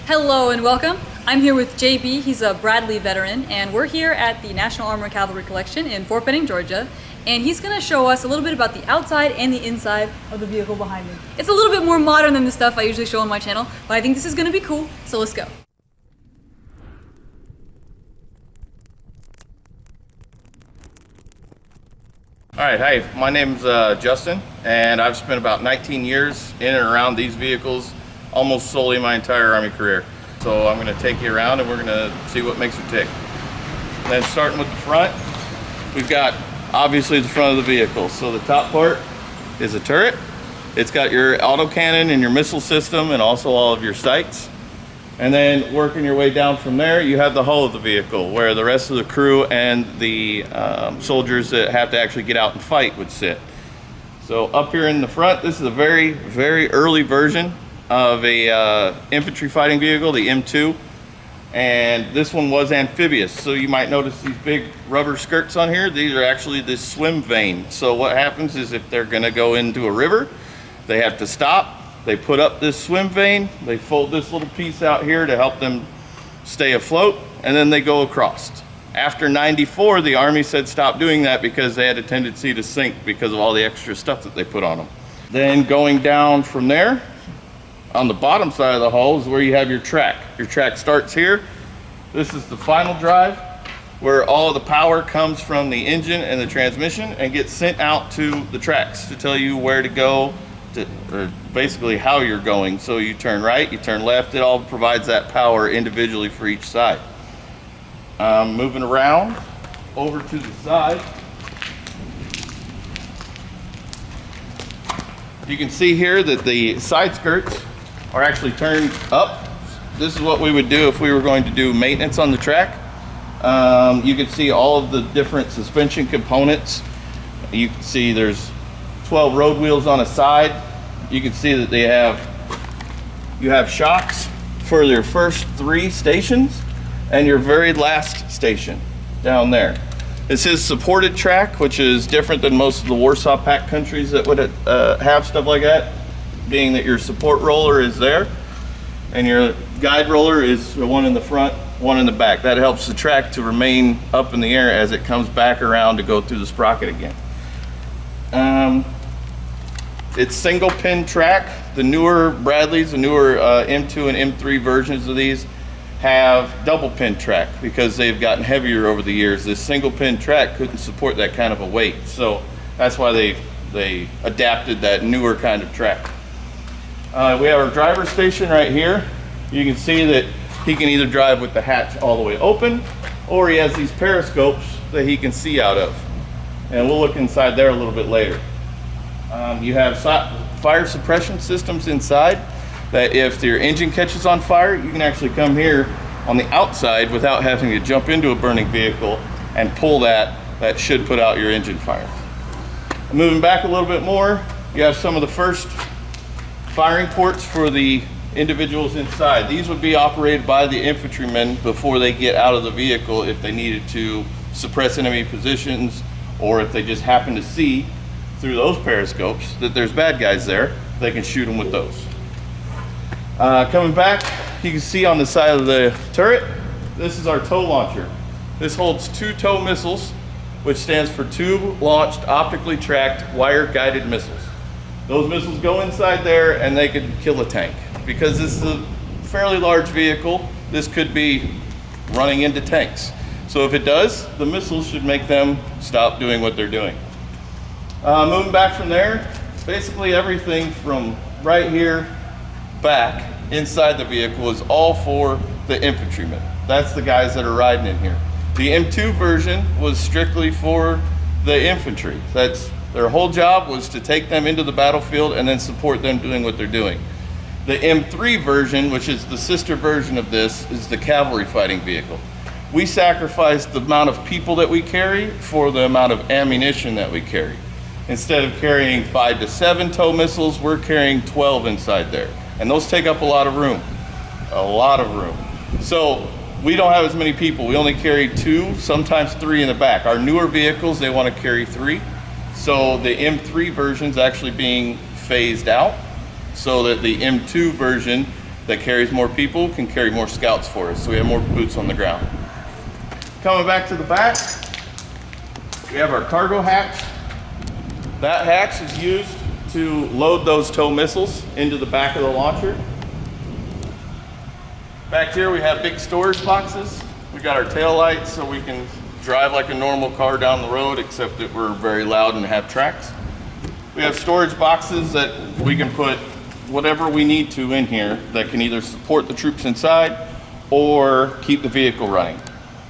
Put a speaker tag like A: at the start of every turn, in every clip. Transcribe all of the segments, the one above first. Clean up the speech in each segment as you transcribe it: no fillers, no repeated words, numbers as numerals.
A: Hello and welcome. I'm here with JB. He's a Bradley veteran, and we're here at the National Armor and Cavalry Collection in Fort Benning, Georgia. And he's going to show us a little bit about the outside and the inside of the vehicle behind me. It's a little bit more modern than the stuff I usually show on my channel, but I think this is going to be cool, so let's go.
B: All right, hi, my name's Justin, and I've spent about 19 years in and around these vehicles, almost solely my entire Army career. So I'm gonna take you around and we're gonna see what makes her tick. And then starting with the front, we've got obviously the front of the vehicle. So the top part is a turret. It's got your autocannon and your missile system and also all of your sights. And then working your way down from there, you have the hull of the vehicle where the rest of the crew and the soldiers that have to actually get out and fight would sit. So up here in the front, this is a very, very early version of a infantry fighting vehicle, the M2. And this one was amphibious. So you might notice these big rubber skirts on here. These are actually this swim vane. So what happens is if they're gonna go into a river, they have to stop. They put up this swim vane, they fold this little piece out here to help them stay afloat, and then they go across. After '94, the Army said stop doing that because they had a tendency to sink because of all the extra stuff that they put on them. Then going down from there, on the bottom side of the hull is where you have your track. Your track starts here. This is the final drive, where all of the power comes from the engine and the transmission and gets sent out to the tracks to tell you where to go, or basically how you're going. So you turn right, you turn left, it all provides that power individually for each side. Moving around over to the side, you can see here that the side skirts are actually turned up. This is what we would do if we were going to do maintenance on the track. You can see all of the different suspension components. You can see there's 12 road wheels on a side. You can see that you have shocks for your first 3 stations and your very last station down there. This is supported track, which is different than most of the Warsaw Pact countries that would have stuff like that, being that your support roller is there and your guide roller is the one in the front, one in the back. That helps the track to remain up in the air as it comes back around to go through the sprocket again. It's single pin track. The newer Bradleys, the newer M2 and M3 versions of these have double pin track because they've gotten heavier over the years. This single pin track couldn't support that kind of a weight. So that's why they adapted that newer kind of track. We have our driver station right here. You can see that he can either drive with the hatch all the way open, or he has these periscopes that he can see out of. And we'll look inside there a little bit later. You have fire suppression systems inside that if your engine catches on fire, you can actually come here on the outside without having to jump into a burning vehicle and pull that. That should put out your engine fire. Moving back a little bit more, you have some of the first firing ports for the individuals inside. These would be operated by the infantrymen before they get out of the vehicle if they needed to suppress enemy positions, or if they just happen to see through those periscopes that there's bad guys there, they can shoot them with those. Coming back, you can see on the side of the turret, this is our tow launcher. This holds 2 tow missiles, which stands for 2 launched optically tracked wire guided missiles. Those missiles go inside there and they could kill a tank. Because this is a fairly large vehicle, this could be running into tanks. So if it does, the missiles should make them stop doing what they're doing. Moving back from there, basically everything from right here back inside the vehicle is all for the infantrymen. That's the guys that are riding in here. The M2 version was strictly for the infantry. Their whole job was to take them into the battlefield and then support them doing what they're doing. The M3 version, which is the sister version of this, is the cavalry fighting vehicle. We sacrifice the amount of people that we carry for the amount of ammunition that we carry. Instead of carrying 5 to 7 tow missiles, we're carrying 12 inside there. And those take up a lot of room, So we don't have as many people. We only carry 2, sometimes 3 in the back. Our newer vehicles, they want to carry 3. So the M3 version's actually being phased out so that the M2 version, that carries more people can carry more scouts for us, so we have more boots on the ground. Coming back to the back, we have our cargo hatch. That hatch is used to load those tow missiles into the back of the launcher. Back here we have big storage boxes. We got our tail lights so we can drive like a normal car down the road, except that we're very loud and have tracks. We have storage boxes that we can put whatever we need to in here that can either support the troops inside or keep the vehicle running.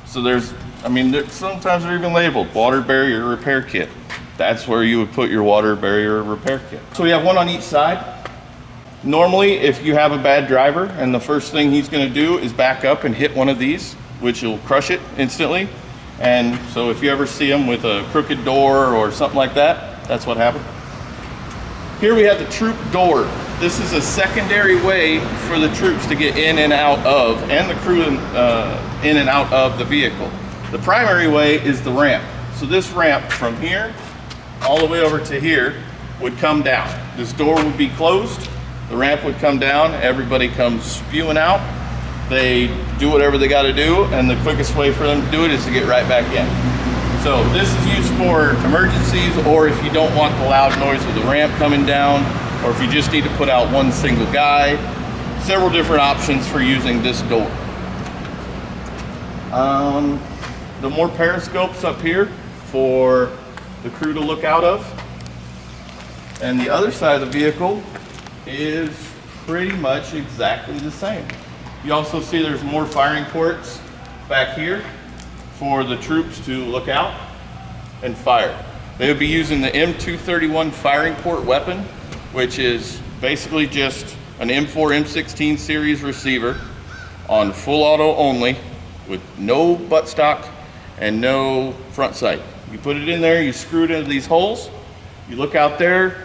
B: So sometimes they're even labeled water barrier repair kit. That's where you would put your water barrier repair kit. So we have one on each side. Normally, if you have a bad driver and the first thing he's going to do is back up and hit one of these, which will crush it instantly. And so if you ever see him with a crooked door or something like that, that's what happened. Here we have the troop door. This is a secondary way for the troops to get in and out of, and the crew in and out of the vehicle. The primary way is the ramp. So this ramp from here all the way over to here would come down. This door would be closed, the ramp would come down, everybody comes spewing out, they do whatever they got to do, and the quickest way for them to do it is to get right back in. So this is used for emergencies, or if you don't want the loud noise of the ramp coming down, or if you just need to put out one single guy. Several different options for using this door. The more periscopes up here for the crew to look out of. And the other side of the vehicle is pretty much exactly the same. You also see there's more firing ports back here for the troops to look out and fire. They would be using the M231 firing port weapon, which is basically just an M4, M16 series receiver on full auto only with no buttstock and no front sight. You put it in there, you screw it into these holes, you look out there,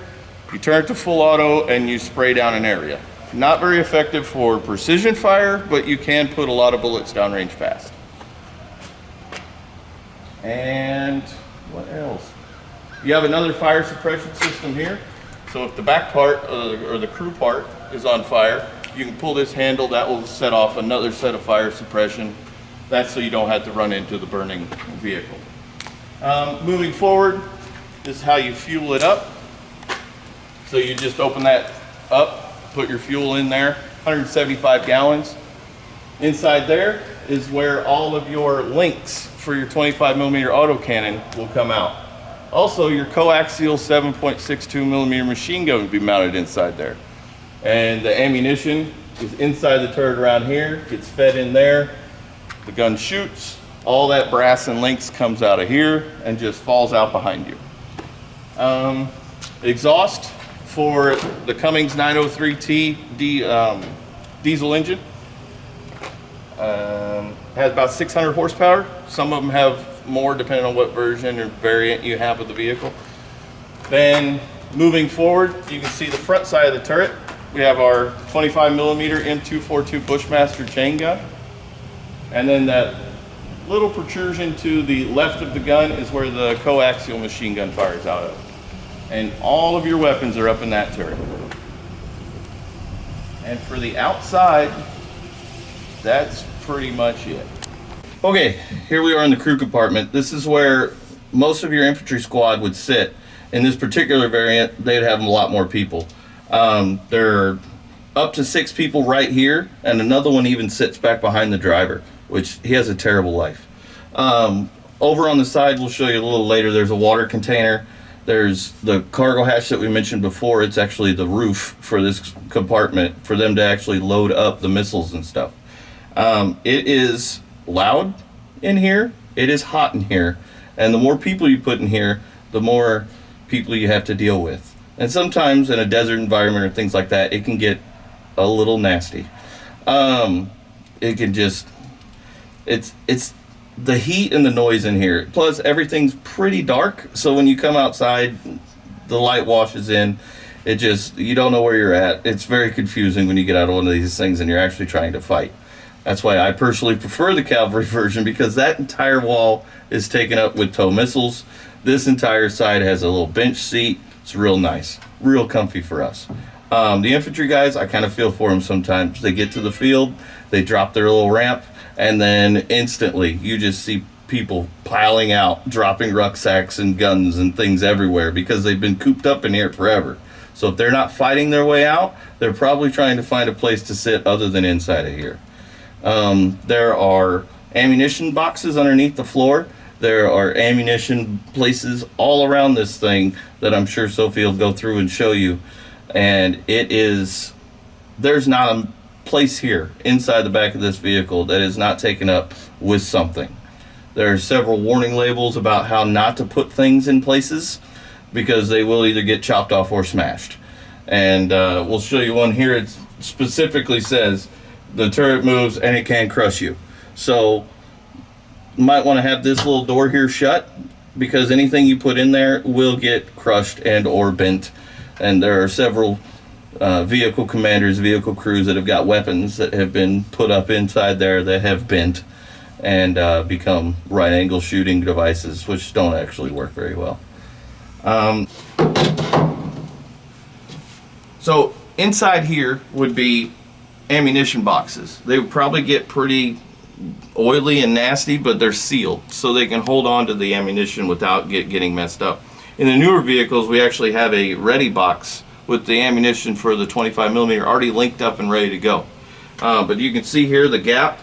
B: you turn it to full auto, and you spray down an area. Not very effective for precision fire, but you can put a lot of bullets downrange fast. And what else? You have another fire suppression system here. So if the back part or the crew part is on fire, you can pull this handle, that will set off another set of fire suppression. That's so you don't have to run into the burning vehicle. Moving forward, this is how you fuel it up. So you just open that up, put your fuel in there, 175 gallons. Inside there is where all of your links for your 25mm autocannon will come out. Also, your coaxial 7.62mm machine gun will be mounted inside there. And the ammunition is inside the turret around here, gets fed in there. The gun shoots, all that brass and links comes out of here and just falls out behind you. Exhaust for the Cummins 903T diesel engine. Has about 600 horsepower. Some of them have more depending on what version or variant you have of the vehicle. Then moving forward, you can see the front side of the turret. We have our 25mm M242 Bushmaster chain gun. And then that little protrusion to the left of the gun is where the coaxial machine gun fires out of. And all of your weapons are up in that turret. And for the outside, that's pretty much it. Okay, here we are in the crew compartment. This is where most of your infantry squad would sit. In this particular variant, they'd have a lot more people. There are up to 6 people right here, and another one even sits back behind the driver, which he has a terrible life. Over on the side, we'll show you a little later, there's a water container. There's the cargo hatch that we mentioned before. It's actually the roof for this compartment for them to actually load up the missiles and stuff. It is loud in here, it is hot in here, and the more people you put in here, the more people you have to deal with. And sometimes in a desert environment or things like that, it can get a little nasty. It can just, it's the heat and the noise in here. Plus everything's pretty dark, so when you come outside, the light washes in. It just, you don't know where you're at. It's very confusing when you get out of one of these things and you're actually trying to fight. That's why I personally prefer the Cavalry version, because that entire wall is taken up with tow missiles. This entire side has a little bench seat. It's real nice, real comfy for us. The infantry guys, I kind of feel for them sometimes. They get to the field, they drop their little ramp, and then instantly you just see people piling out, dropping rucksacks and guns and things everywhere because they've been cooped up in here forever. So if they're not fighting their way out, they're probably trying to find a place to sit other than inside of here. There are ammunition boxes underneath the floor. There are ammunition places all around this thing that I'm sure Sophie will go through and show you. And there's not a place here inside the back of this vehicle that is not taken up with something. There are several warning labels about how not to put things in places because they will either get chopped off or smashed. And we'll show you one here. It specifically says the turret moves and it can crush you. So you might want to have this little door here shut because anything you put in there will get crushed and or bent. And there are several vehicle commanders, vehicle crews that have got weapons that have been put up inside there that have bent and become right angle shooting devices, which don't actually work very well. So inside here would be ammunition boxes. They would probably get pretty oily and nasty, but they're sealed so they can hold on to the ammunition without getting messed up. In the newer vehicles, we actually have a ready box with the ammunition for the 25mm already linked up and ready to go. But you can see here the gap.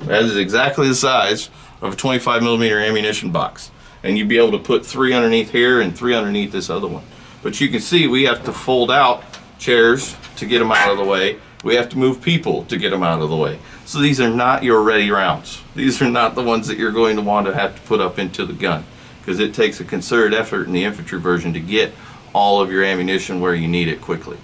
B: That is exactly the size of a 25mm ammunition box. And you'd be able to put 3 underneath here and 3 underneath this other one. But you can see we have to fold out chairs to get them out of the way. We have to move people to get them out of the way. So these are not your ready rounds. These are not the ones that you're going to want to have to put up into the gun, because it takes a concerted effort in the infantry version to get all of your ammunition where you need it quickly.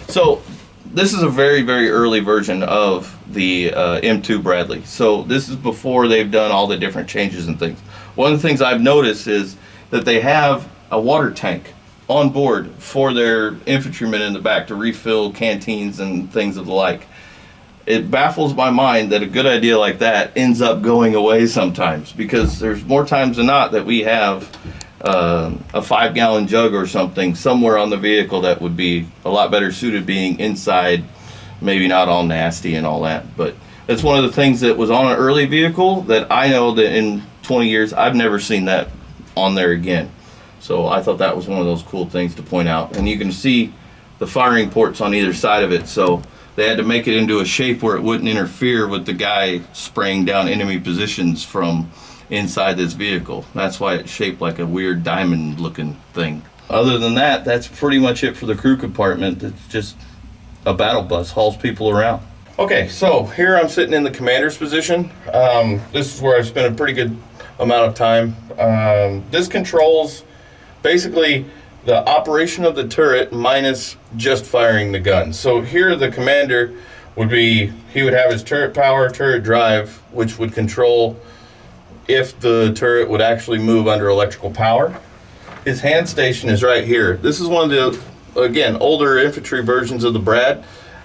B: So this is a very, very early version of the M2 Bradley. So this is before they've done all the different changes and things. One of the things I've noticed is that they have a water tank on board for their infantrymen in the back to refill canteens and things of the like. It baffles my mind that a good idea like that ends up going away sometimes, because there's more times than not that we have a 5-gallon jug or something somewhere on the vehicle that would be a lot better suited being inside, maybe not all nasty and all that. But it's one of the things that was on an early vehicle that I know that in 20 years I've never seen that on there again. So I thought that was one of those cool things to point out. And you can see the firing ports on either side of it, so they had to make it into a shape where it wouldn't interfere with the guy spraying down enemy positions from inside this vehicle. That's why it's shaped like a weird diamond looking thing. Other than that, that's pretty much it for the crew compartment. It's just a battle bus, hauls people around. Okay, so here I'm sitting in the commander's position. This is where I've spent a pretty good amount of time. This controls basically the operation of the turret minus just firing the gun. So here the commander would be, he would have his turret power, turret drive, which would control if the turret would actually move under electrical power. His hand station is right here. This is one of the, again, older infantry versions of the Brad.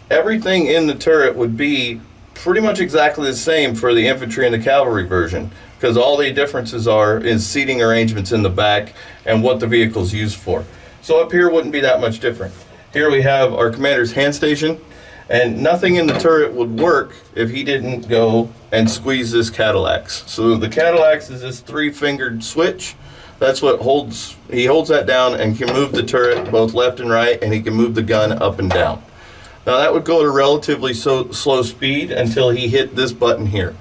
B: Everything in the turret would be pretty much exactly the same for the infantry and the cavalry version, because all the differences are in seating arrangements in the back and what the vehicle's used for. So up here wouldn't be that much different. Here we have our commander's hand station, and nothing in the turret would work if he didn't go and squeeze this Cadillacs. So the Cadillacs is this 3-fingered switch. That's what holds, he holds that down and can move the turret both left and right, and he can move the gun up and down. Now that would go at a relatively slow speed until he hit this button here.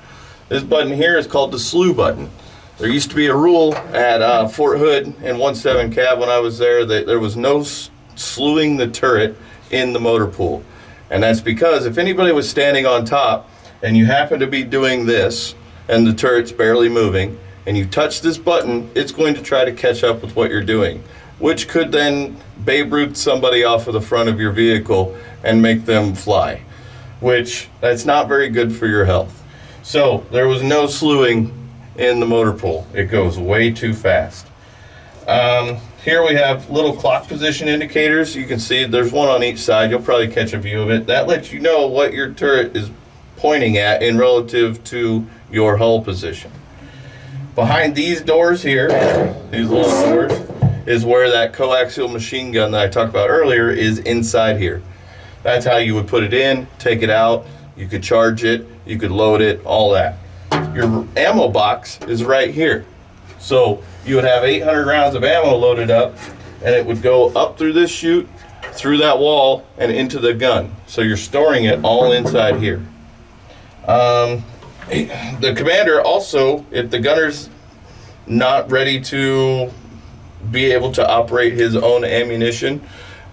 B: This button here is called the slew button. There used to be a rule at Fort Hood in 17 Cav when I was there that there was no slewing the turret in the motor pool. And that's because if anybody was standing on top and you happen to be doing this and the turret's barely moving and you touch this button, it's going to try to catch up with what you're doing, which could then Babe Ruth somebody off of the front of your vehicle and make them fly, which that's not very good for your health. So there was no slewing in the motor pool. It goes way too fast. Here we have little clock position indicators. You can see there's one on each side. You'll probably catch a view of it. That lets you know what your turret is pointing at in relative to your hull position. Behind these doors here, these little doors, is where that coaxial machine gun that I talked about earlier is inside here. That's how you would put it in, take it out, you could charge it, you could load it, all that. Your ammo box is right here. So you would have 800 rounds of ammo loaded up, and it would go up through this chute, through that wall, and into the gun. So you're storing it all inside here. The commander also, if the gunner's not ready to be able to operate his own ammunition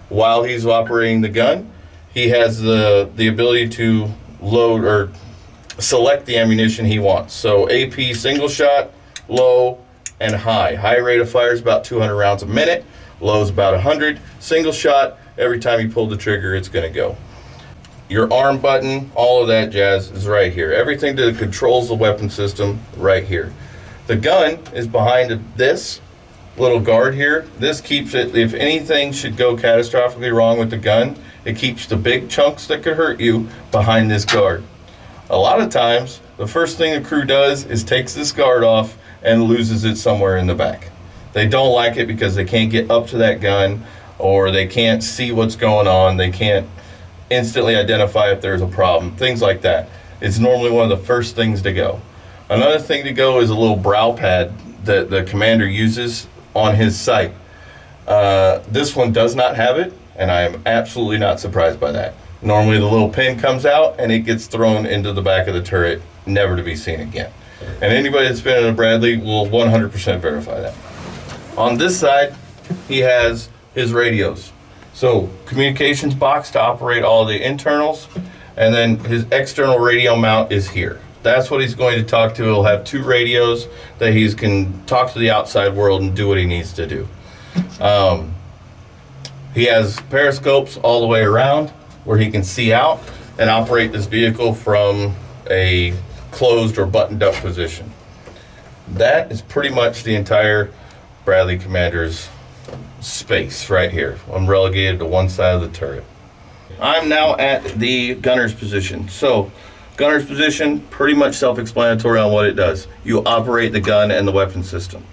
B: while he's operating the gun, he has the ability to load or select the ammunition he wants. So AP single shot, low, and high. High rate of fire is about 200 rounds a minute. Low is about 100. Single shot, every time you pull the trigger, it's going to go. Your arm button, all of that jazz is right here. Everything that controls the weapon system, right here. The gun is behind this little guard here. This keeps it, if anything should go catastrophically wrong with the gun, it keeps the big chunks that could hurt you behind this guard. A lot of times, the first thing the crew does is takes this guard off and loses it somewhere in the back. They don't like it because they can't get up to that gun, or they can't see what's going on. They can't instantly identify if there's a problem, things like that. It's normally one of the first things to go. Another thing to go is a little brow pad that the commander uses on his sight. This one does not have it, and I am absolutely not surprised by that. Normally the little pin comes out and it gets thrown into the back of the turret, never to be seen again. And anybody that's been in a Bradley will 100% verify that. On this side, he has his radios. So communications box to operate all the internals, and then his external radio mount is here. That's what he's going to talk to. He'll have 2 radios that he can talk to the outside world and do what he needs to do. He has periscopes all the way around where he can see out and operate this vehicle from a closed or buttoned up position. That is pretty much the entire Bradley Commander's space right here. I'm relegated to one side of the turret. I'm now at the gunner's position. So gunner's position, pretty much self-explanatory on what it does. You operate the gun and the weapon system.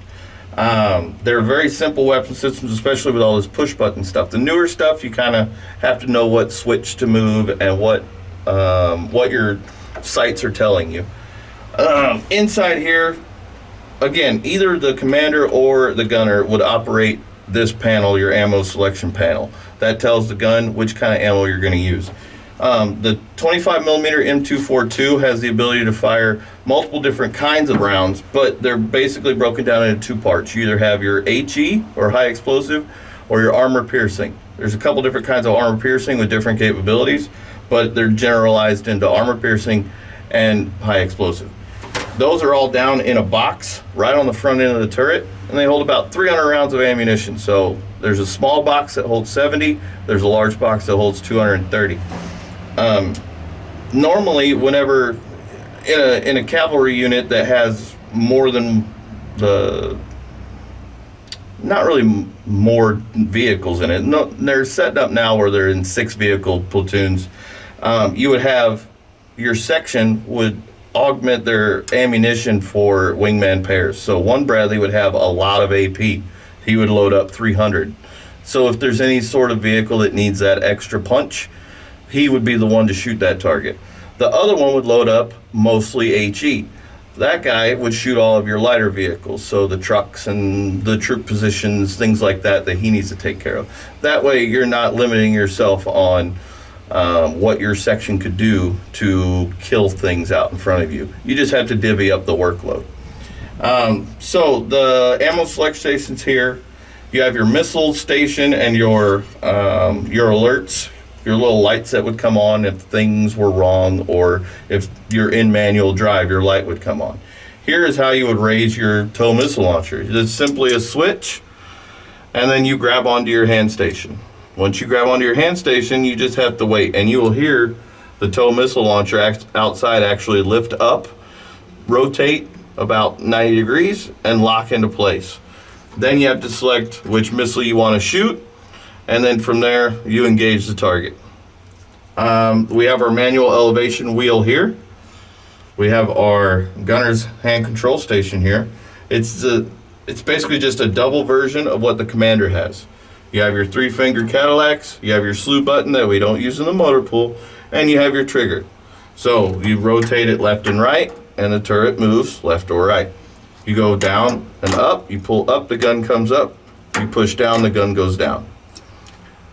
B: They're very simple weapon systems, especially with all this push button stuff. The newer stuff, you kind of have to know what switch to move and what your sights are telling you. Inside here, again, either the commander or the gunner would operate this panel, your ammo selection panel. That tells the gun which kind of ammo you're going to use. The 25mm M242 has the ability to fire multiple different kinds of rounds, but they're basically broken down into 2 parts. You either have your HE, or high explosive, or your armor piercing. There's a couple different kinds of armor piercing with different capabilities, but they're generalized into armor piercing and high explosive. Those are all down in a box right on the front end of the turret, and they hold about 300 rounds of ammunition. So there's a small box that holds 70, there's a large box that holds 230. Normally, whenever in a cavalry unit that has more than not really more vehicles in it, no, they're set up now where they're in 6 vehicle platoons. You would have your section would augment their ammunition for wingman pairs. So one Bradley would have a lot of AP. He would load up 300. So if there's any sort of vehicle that needs that extra punch, he would be the one to shoot that target. The other one would load up mostly HE. That guy would shoot all of your lighter vehicles, so the trucks and the troop positions, things like that he needs to take care of. That way you're not limiting yourself on what your section could do to kill things out in front of you. You just have to divvy up the workload. So the ammo select stations here, you have your missile station and your alerts, your little lights that would come on if things were wrong, or if you're in manual drive, your light would come on. Here is how you would raise your tow missile launcher. It's simply a switch, and then you grab onto your hand station. Once you grab onto your hand station, you just have to wait, and you will hear the tow missile launcher outside actually lift up, rotate about 90 degrees, and lock into place. Then you have to select which missile you want to shoot, and then from there, you engage the target. We have our manual elevation wheel here. We have our gunner's hand control station here. It's it's basically just a double version of what the Commander has. You have your 3-finger Cadillacs, you have your slew button that we don't use in the motor pool, and you have your trigger. So you rotate it left and right, and the turret moves left or right. You go down and up, you pull up, the gun comes up. You push down, the gun goes down.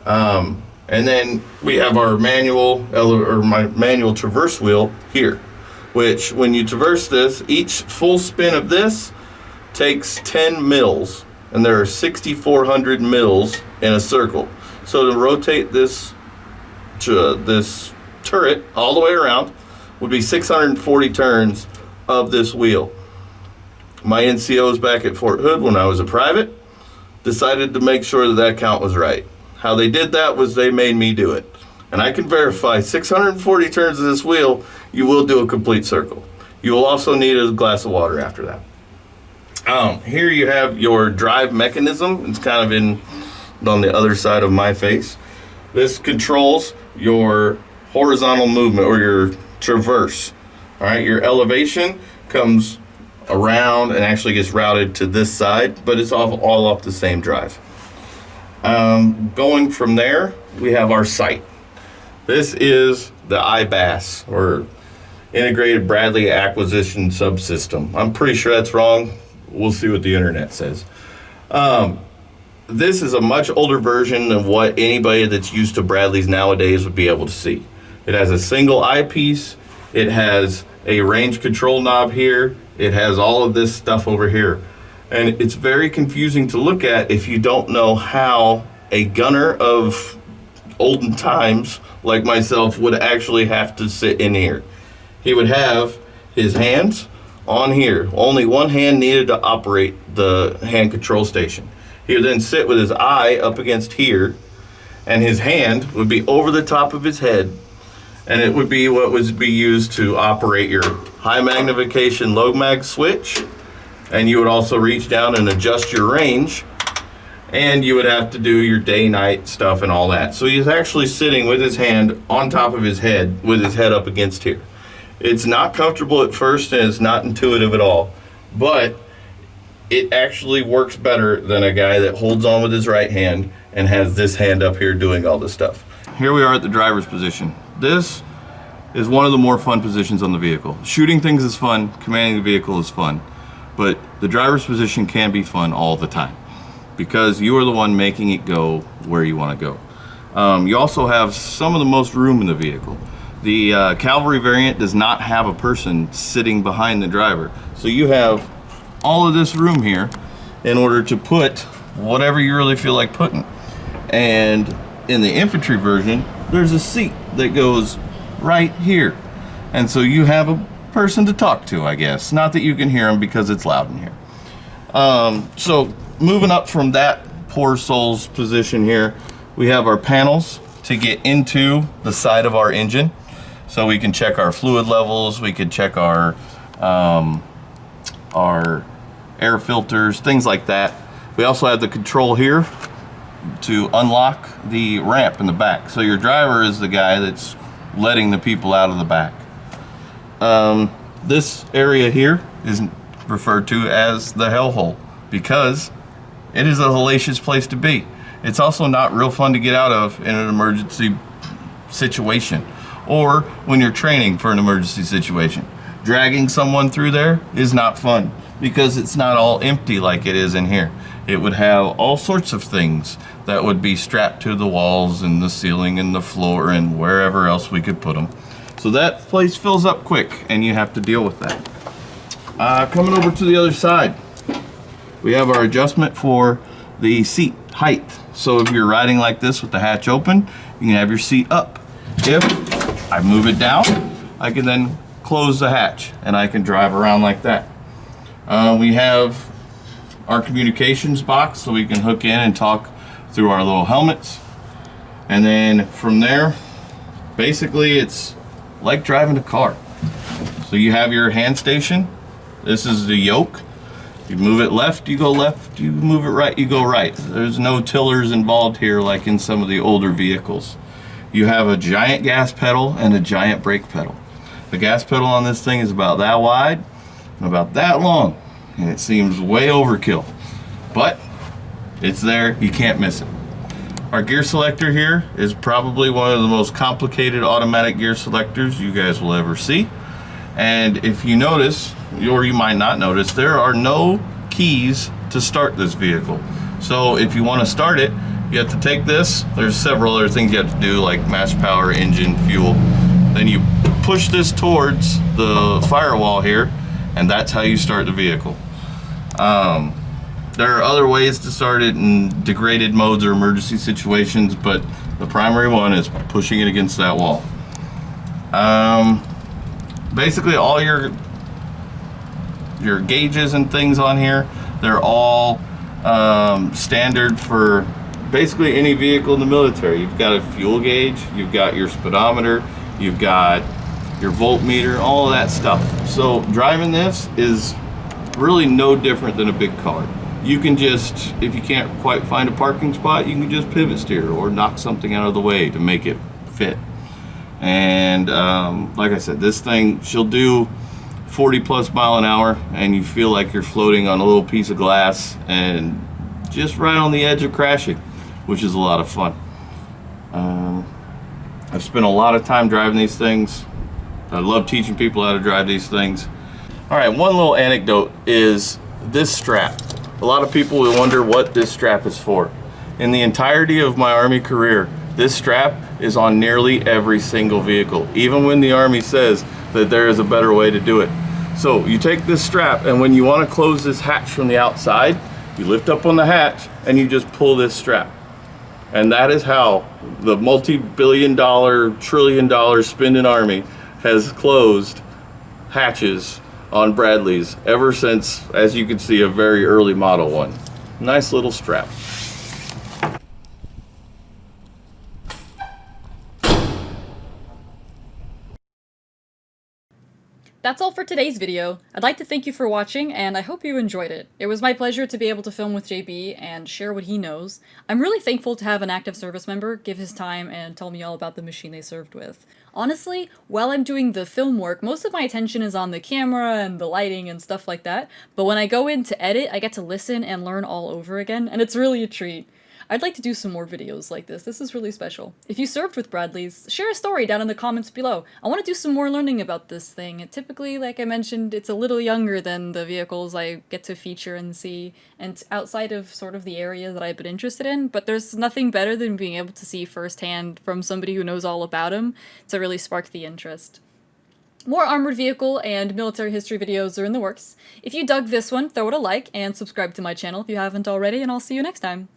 B: And then we have our manual traverse wheel here, which when you traverse this, each full spin of this takes 10 mils, and there are 6,400 mils in a circle. So to rotate this turret all the way around would be 640 turns of this wheel. My NCOs back at Fort Hood when I was a private decided to make sure that that count was right. How they did that was they made me do it. And I can verify 640 turns of this wheel, you will do a complete circle. You will also need a glass of water after that. Here you have your drive mechanism. It's kind of on the other side of my face. This controls your horizontal movement or your traverse. All right, your elevation comes around and actually gets routed to this side, but it's all off the same drive. Going from there, we have our sight. This is the IBAS, or Integrated Bradley Acquisition Subsystem. I'm pretty sure that's wrong. We'll see what the internet says. This is a much older version of what anybody that's used to Bradleys nowadays would be able to see. It has a single eyepiece. It has a range control knob here. It has all of this stuff over here. And it's very confusing to look at if you don't know how a gunner of olden times like myself would actually have to sit in here. He would have his hands on here. Only one hand needed to operate the hand control station. He would then sit with his eye up against here, and his hand would be over the top of his head, and it would be what would be used to operate your high magnification low mag switch, and you would also reach down and adjust your range, and you would have to do your day-night stuff and all that. So he's actually sitting with his hand on top of his head with his head up against here. It's not comfortable at first, and it's not intuitive at all, but it actually works better than a guy that holds on with his right hand and has this hand up here doing all this stuff. Here we are at the driver's position. This is one of the more fun positions on the vehicle. Shooting things is fun, commanding the vehicle is fun, but the driver's position can be fun all the time because you are the one making it go where you want to go. You also have some of the most room in the vehicle. The Cavalry variant does not have a person sitting behind the driver. So you have all of this room here in order to put whatever you really feel like putting. And in the infantry version, there's a seat that goes right here. And so you have a person to talk to, I guess. Not that you can hear them because it's loud in here. So moving up from that poor soul's position here, we have our panels to get into the side of our engine. So we can check our fluid levels, we can check our air filters, things like that. We also have the control here to unlock the ramp in the back. So your driver is the guy that's letting the people out of the back. This area here is referred to as the hellhole because it is a hellacious place to be. It's also not real fun to get out of in an emergency situation or when you're training for an emergency situation. Dragging someone through there is not fun because it's not all empty like it is in here. It would have all sorts of things that would be strapped to the walls and the ceiling and the floor and wherever else we could put them. So that place fills up quick and you have to deal with that. Coming over to the other side, we have our adjustment for the seat height. So if you're riding like this with the hatch open, you can have your seat up. If I move it down, I can then close the hatch and I can drive around like that. We have our communications box so we can hook in and talk through our little helmets. And then from there, basically it's like driving a car. So you have your hand station. This is the yoke. You move it left, you go left. You move it right, you go right. There's no tillers involved here like in some of the older vehicles. You have a giant gas pedal and a giant brake pedal. The gas pedal on this thing is about that wide and about that long, and it seems way overkill. but it's there, you can't miss it. Our gear selector here is probably one of the most complicated automatic gear selectors you guys will ever see. And if you notice, or you might not notice, there are no keys to start this vehicle. So if you want to start it, you have to take this. There's several other things you have to do, like match power, engine, fuel. Then you push this towards the firewall here, and that's how you start the vehicle. There are other ways to start it in degraded modes or emergency situations, but the primary one is pushing it against that wall. Basically all your gauges and things on here, they're all standard for basically any vehicle in the military. You've got a fuel gauge, you've got your speedometer, you've got your voltmeter, all of that stuff. So driving this is really no different than a big car. You can just, if you can't quite find a parking spot, you can just pivot steer or knock something out of the way to make it fit. And like I said, this thing, she'll do 40 plus mile an hour and you feel like you're floating on a little piece of glass and just right on the edge of crashing, which is a lot of fun. I've spent a lot of time driving these things. I love teaching people how to drive these things. All right, one little anecdote is this strap. A lot of people will wonder what this strap is for. In the entirety of my Army career, this strap is on nearly every single vehicle, even when the Army says that there is a better way to do it. So you take this strap, and when you want to close this hatch from the outside, you lift up on the hatch and you just pull this strap. And that is how the multi-billion-dollar, trillion-dollar spending Army has closed hatches on Bradleys ever since, as you can see, a very early model one. Nice little strap.
A: That's all for today's video. I'd like to thank you for watching, and I hope you enjoyed it. It was my pleasure to be able to film with JB and share what he knows. I'm really thankful to have an active service member give his time and tell me all about the machine they served with. Honestly, while I'm doing the film work, most of my attention is on the camera and the lighting and stuff like that, but when I go in to edit, I get to listen and learn all over again, and it's really a treat. I'd like to do some more videos like this. This is really special. If you served with Bradleys, share a story down in the comments below. I want to do some more learning about this thing. Typically, like I mentioned, it's a little younger than the vehicles I get to feature and see, and outside of sort of the area that I've been interested in, but there's nothing better than being able to see firsthand from somebody who knows all about them to really spark the interest. More armored vehicle and military history videos are in the works. If you dug this one, throw it a like and subscribe to my channel if you haven't already, and I'll see you next time.